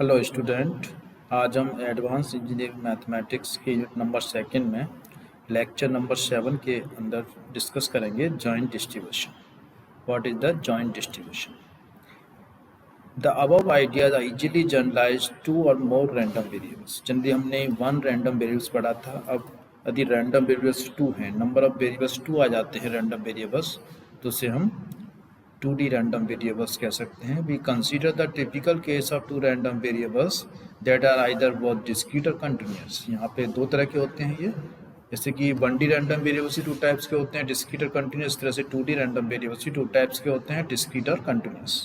Hello student. आज हम advance engineering mathematics के यूनिट नंबर 2 में लेक्चर नंबर 7 के अंदर डिस्कस करेंगे joint distribution. What is the joint distribution? The above ideas are easily generalized two or more random variables. Generally हमने 1 random variables पढ़ा था। अब यदि रैंडम वेरिएबल्स 2 हैं, नंबर ऑफ वेरिएबल्स 2 आ जाते हैं रैंडम वेरिएबल्स, तो उसे हम 2D random variables कह सकते हैं। We consider the typical case of two random variables that are either both discrete or continuous। यहाँ पे दो तरह के होते हैं ये, जैसे कि 1D random variables ही 2 टाइप्स के होते हैं, discrete और continuous। इस तरह से 2D random variables ही 2 टाइप्स के होते हैं, discrete और continuous।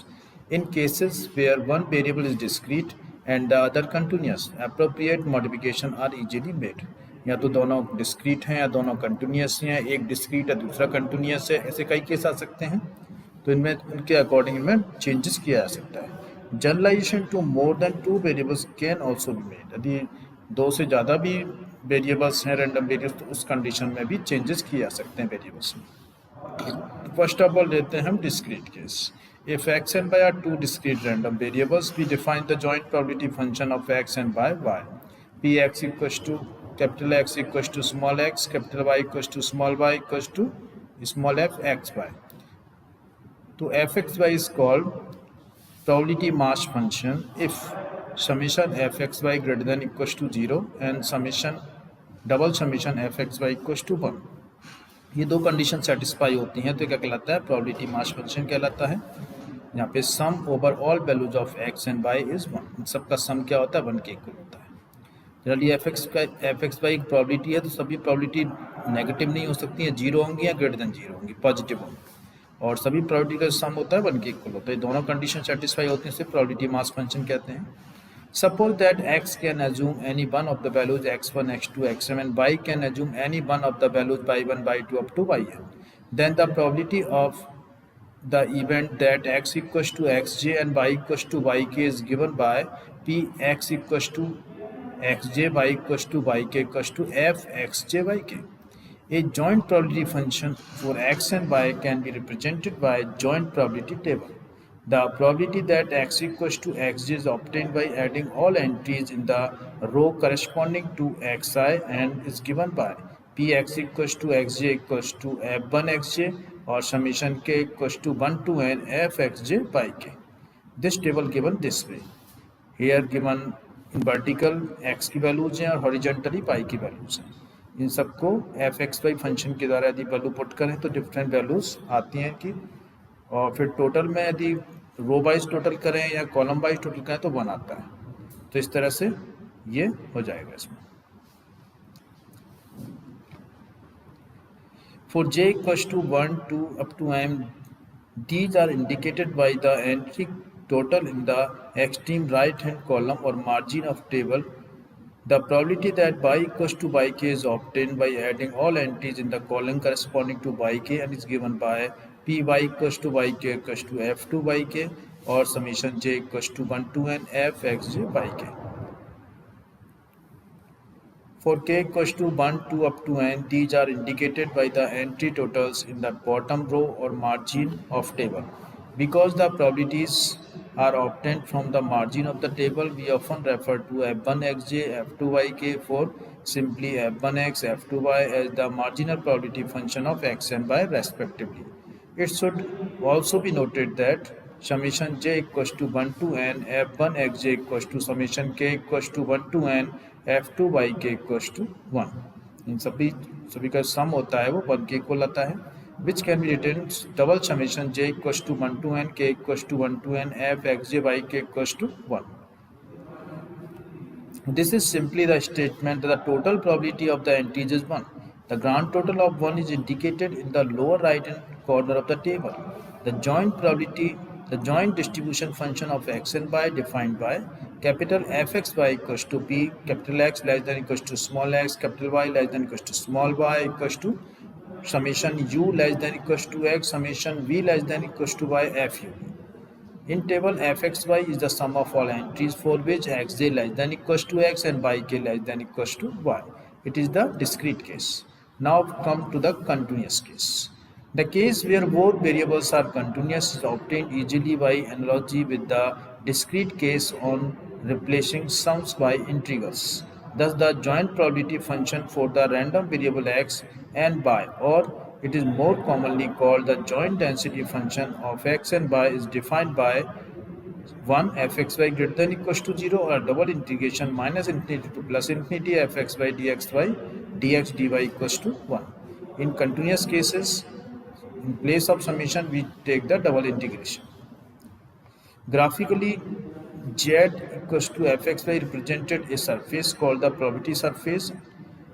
In cases where one variable is discrete and the other continuous, appropriate modification are easily made। या तो दोनों डिस्क्रीट हैं या दोनों कंटिन्यूस हैं, एक डिस्क्रीट है दूसरा कंटिन्यूस है, ऐसे कई केस आ सकते हैं। तो इनमें उनके अकॉर्डिंग इनमें चेंजेस किया जा सकता है। Generalization to more than 2 variables can also be made. यदि 2 से ज़्यादा भी वेरिएबल्स हैं रैंडम वेरिएबल्स, तो उस कंडीशन में भी चेंजेस किए जा सकते हैं वेरिएबल्स में। फर्स्ट ऑफ ऑल लेते हैं हम discrete case. If x and y are 2 discrete random variables, we define the joint probability function of x and y. Px equals to capital X equals to small x, capital Y equals to small y equals to small f xy. तो f x y is called probability mass function if summation f x y greater than equals to 0 and double summation f x y equals to 1। ये दो condition satisfy होती हैं तो क्या कहलाता है? Probability mass function कहलाता है। यहाँ पे sum over all values of x and y is 1। इन सबका सम क्या होता है? 1 के इक्वल होता है। जनरली एफ एक्स वाई एक प्रोबेबिलिटी है, तो सभी प्रोबेबिलिटी नेगेटिव नहीं हो सकती है, 0 होंगी या ग्रेटर देन 0 होंगी, पॉजिटिव होंगी। और सभी प्रोबेबिलिटी का सम होता है 1 के इक्वल होता है। दोनों कंडीशन सेटिस्फाई होती हैं, इसे प्रोबेबिलिटी मास फंक्शन कहते हैं। Suppose that x can assume any one of the values x1 x2 xm and y can assume any one of the values y1 y2 up to yn। Then the probability of the event that x equals to xj and y equals to yk is given by p x equals to xj y equals to yk equals to f xj yk। A joint probability function for x and y can be represented by joint probability table. The probability that x equals to xj is obtained by adding all entries in the row corresponding to xi and is given by px equals to xj equals to f1 xj or summation k equals to 1 to n f xj by k. This table given this way. Here given in vertical x की values हैं और horizontally y की values हैं। इन सबको F x Y function के द्वारा यदि value put करें तो डिफरेंट वैल्यूज आती हैं कि, और फिर टोटल में यदि रो वाइज टोटल करें या कॉलम वाइज टोटल करें तो 1 आता है। तो इस तरह से ये हो जाएगा इसमें। For J equals to 1 2 up to m, these are indicated by the entry total in the extreme right hand column or margin of table. The probability that y equals to yk is obtained by adding all entries in the column corresponding to yk and is given by py equals to yk equals to f2 yk or summation j equals to 1 to n f xj yk. For k equals to 1 2 up to n, these are indicated by the entry totals in the bottom row or margin of table. Because the probabilities are obtained from the margin of the table, we often refer to f1 xj, f2 yk for simply f1x, f2y as the marginal probability function of x and y respectively. It should also be noted that summation j equals to 1 to n f1 xj equals to summation k equals to 1 to n f2 yk equals to 1। इन सभी का सम होता है वो 1 के equal आता है, which can be written double summation j equals to 1 to n k equals to 1 to n f xj yk equals to 1। This is simply the statement that the total probability of the entries is 1. The grand total of 1 is indicated in the lower right hand corner of the table. The joint distribution function of x and y defined by capital Fxy equals to p, capital X less than equals to small x, capital Y less than equals to small y equals to summation u less than equals to x, summation v less than equals to y fu। In table fxy is the sum of all entries for which xj less than equals to x and yk less than equals to y. It is the discrete case. Now come to the continuous case. The case where both variables are continuous is obtained easily by analogy with the discrete case on replacing sums by integrals. Thus, the joint probability function for the random variable x and y, or it is more commonly called the joint density function of x and y, is defined by 1 fxy greater than equals to 0 or double integration minus infinity to plus infinity fxy dxy dx dy equals to 1. In continuous cases, in place of summation, we take the double integration. Graphically, z equals to fxy represented a surface called the probability surface.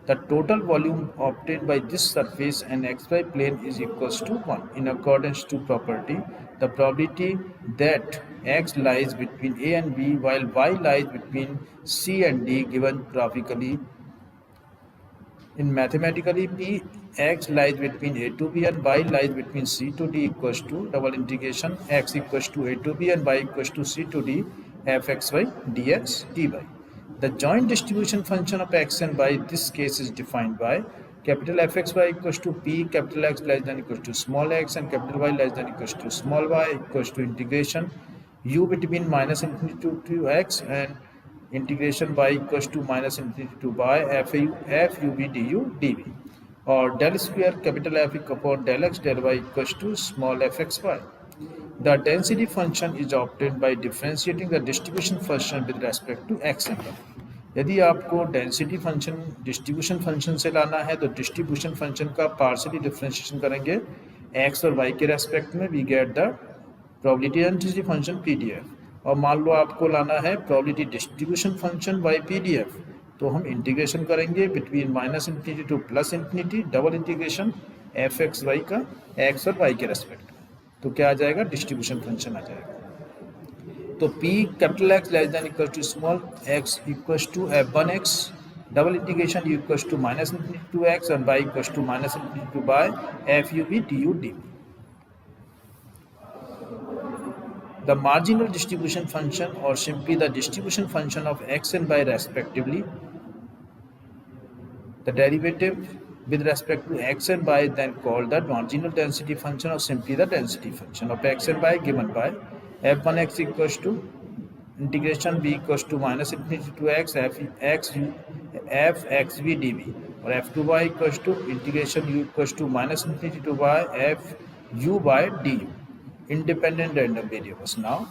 The total volume obtained by this surface and xy plane is equals to 1. In accordance to property, the probability that x lies between a and b while y lies between c and d given graphically. In mathematically, p x lies between a to b and y lies between c to d equals to double integration x equals to a to b and y equals to c to d fxy dx dy. The joint distribution function of x and y in this case is defined by capital Fxy equals to p, capital X less than equals to small x, and capital Y less than equals to small y equals to integration u between minus infinity to x and integration y equals to minus infinity to y f u b du dv, or del square capital F upon del x del y equals to small fxy. The density function is obtained by differentiating the distribution function with respect to x and y. यदि आपको density function distribution function से लाना है तो distribution function का partially differentiation करेंगे x और y के रेस्पेक्ट में, we get the probability density function PDF। और मान लो आपको लाना है probability distribution function by PDF, तो हम इंटीग्रेशन करेंगे between minus infinity to plus infinity double integration fxy का x और y के रेस्पेक्ट में, तो क्या आ जाएगा, डिस्ट्रीब्यूशन फंक्शन आ जाएगा। तो p capital X less than equal to small x equals to f1x double integration u equals to minus infinity to x और y equals to minus infinity to y f u b du dv. The marginal distribution function, or simply the distribution function of x and y respectively, the derivative with respect to x and y then called the marginal density function, or simply the density function of x and y given by f1x equals to integration b equals to minus infinity to x f x v dv, or f2y equals to integration u equals to minus infinity to y f u by du, independent random variables. Now,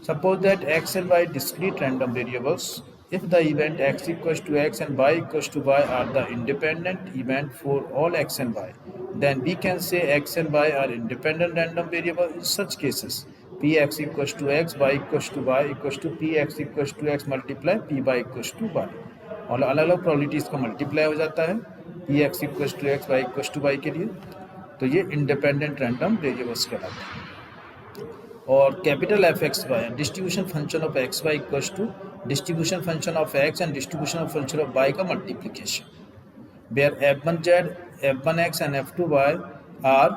suppose that x and y discrete random variables. If the event x equals to x and y equals to y are the independent event for all x and y, then we can say x and y are independent random variables. In such cases, px equals to x, y equals to y equals to px equals to x multiply py equals to y, और अलग अलग probabilities का multiply हो जाता है px equals to x, y equals to y के लिए, तो ये इंडिपेंडेंट रैंडम वेरिएबल्स कहलाते हैं। और capital F x Y distribution function of X Y equals to distribution function of X and distribution of function of Y का multiplication, where f1z, f1x and f2y are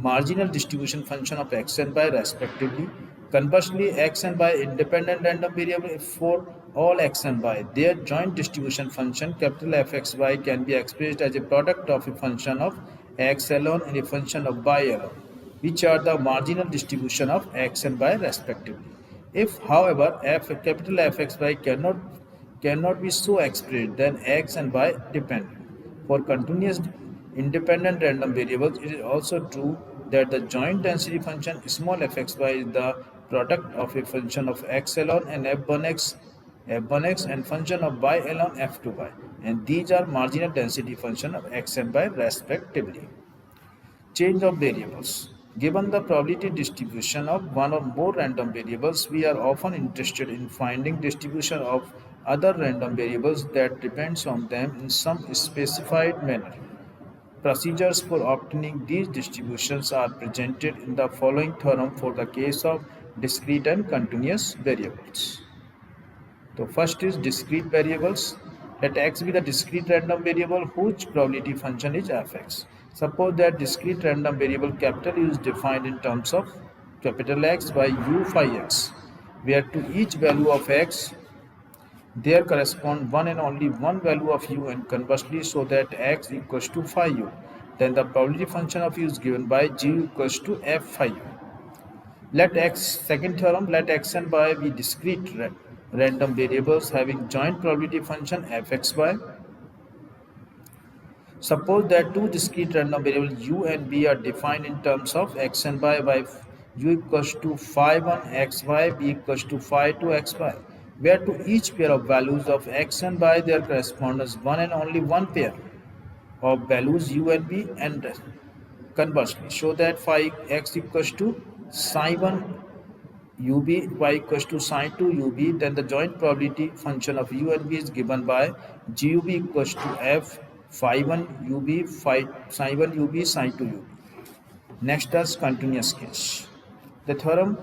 marginal distribution function of x and y respectively. Conversely, x and y independent random variable for all x and y. Their joint distribution function capital Fxy can be expressed as a product of a function of x alone and a function of y alone, which are the marginal distribution of x and y respectively. If, however, capital Fxy cannot be so expressed, then x and y dependent. For continuous independent random variables, it is also true that the joint density function small fxy is the product of a function of x alone and f1x and function of y alone f2y, and these are marginal density function of x and y respectively. Change of variables. Given the probability distribution of one or more random variables, we are often interested in finding distribution of other random variables that depends on them in some specified manner. Procedures for obtaining these distributions are presented in the following theorem for the case of discrete and continuous variables. So first is discrete variables. Let x be the discrete random variable whose probability function is fx. Suppose that discrete random variable capital U is defined in terms of capital X by u phi x, where to each value of x there correspond one and only one value of u, and conversely, so that x equals to phi u, then the probability function of u is given by g equals to f phi u. Let x, second theorem, let x and y be discrete random variables having joint probability function fxy. Suppose that two discrete random variables u and b are defined in terms of x and y by u equals to phi1 xy, b equals to phi2 xy, where to each pair of values of x and y there corresponds one and only one pair of values u and b, and conversely show that phi x equals to psi1 ub, y equals to psi2 ub, then the joint probability function of u and b is given by gub equals to f phi1 ub phi psi1 ub psi2 ub. Next is continuous case. The theorem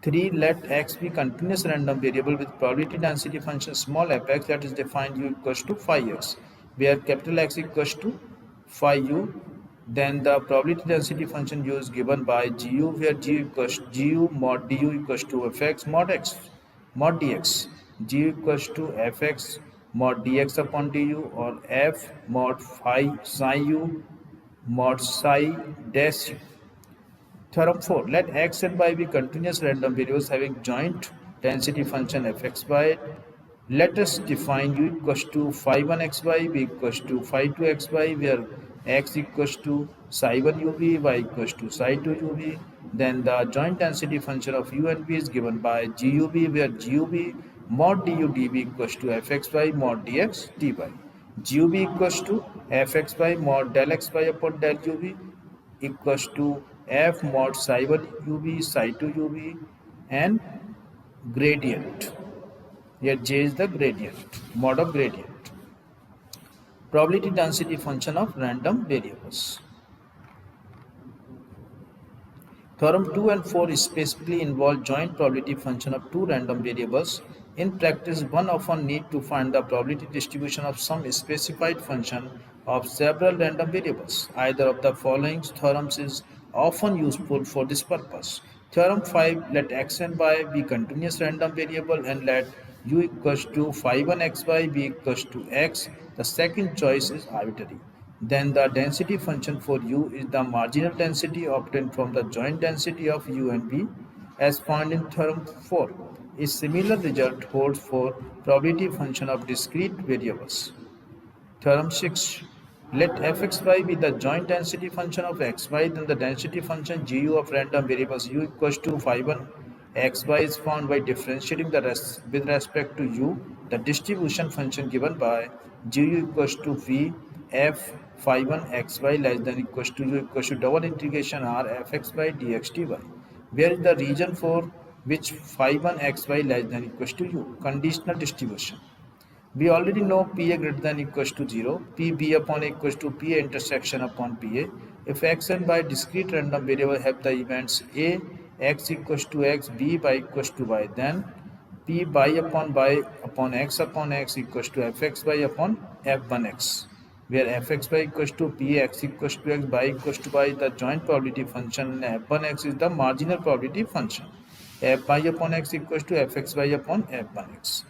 3, let x be continuous random variable with probability density function small fx that is defined u equals to phi x, where capital X equals to phi u. Then the probability density function u is given by gu, where gu mod du equals to fx mod x mod dx, gu equals to fx mod dx upon du, or f mod phi psi u mod psi dash u. Theorem 4. Let x and y be continuous random variables having joint density function fxy. Let us define u equals to phi1 xy, b equals to phi2 xy, where x equals to psi1 ub, y equals to psi2 ub. Then the joint density function of u and b is given by gub, where gub mod du dv equals to fxy mod dx dy. Gub equals to fxy mod del xy upon del ub equals to f mod psi1 ub psi2 ub, and gradient. Here j is the gradient, mod of gradient. Probability density function of random variables. Theorem 2 and 4 specifically involve joint probability function of two random variables. In practice, one often needs to find the probability distribution of some specified function of several random variables. Either of the following theorems is often useful for this purpose. Theorem 5, let x and y be continuous random variable and let u equals to phi1 xy, b equals to x. The second choice is arbitrary. Then the density function for u is the marginal density obtained from the joint density of u and b, as found in theorem 4. A similar result holds for probability function of discrete variables. Theorem 6. Let fxy be the joint density function of xy, then the density function gu of random variables u equals to phi1 xy is found by differentiating with respect to u the distribution function given by gu equals to v f phi1 xy less than equals to u equals to double integration r fxy dx dy, where is the region for which phi1 xy less than equals to u. Conditional distribution. We already know pa greater than equals to 0, pb upon a equals to pa intersection upon pa. If x and y discrete random variable have the events a x equals to x, b y equals to y, then p by upon y upon x equals to fxy upon f1x, where fxy equals to p, x equals to x, y equals to y. The joint probability function f1x is the marginal probability function. F y upon x equals to fxy upon f1x,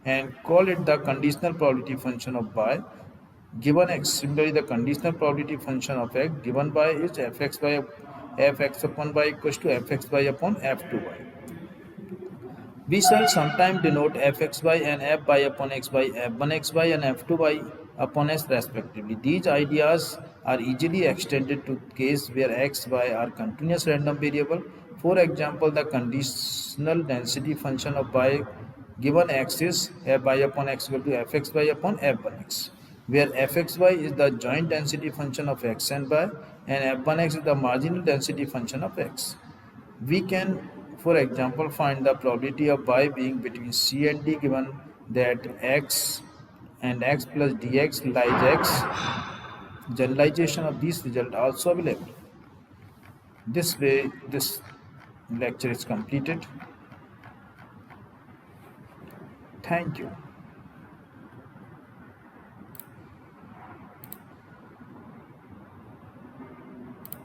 and call it the conditional probability function of y given x. Similarly, the conditional probability function of x given y is fxy fx upon y equals to fxy upon f2y. We shall sometimes denote fxy and fy upon xy, f1xy and f2y upon s respectively. These ideas are easily extended to case where x, y are continuous random variable. For example, the conditional density function of y given x is fy upon x equal to fxy upon f1x, where fxy is the joint density function of x and y, and f1x is the marginal density function of x. We can, for example, find the probability of y being between c and d given that x and x plus dx lies x. Generalization of these results also available. This way, this lecture is completed. Thank you.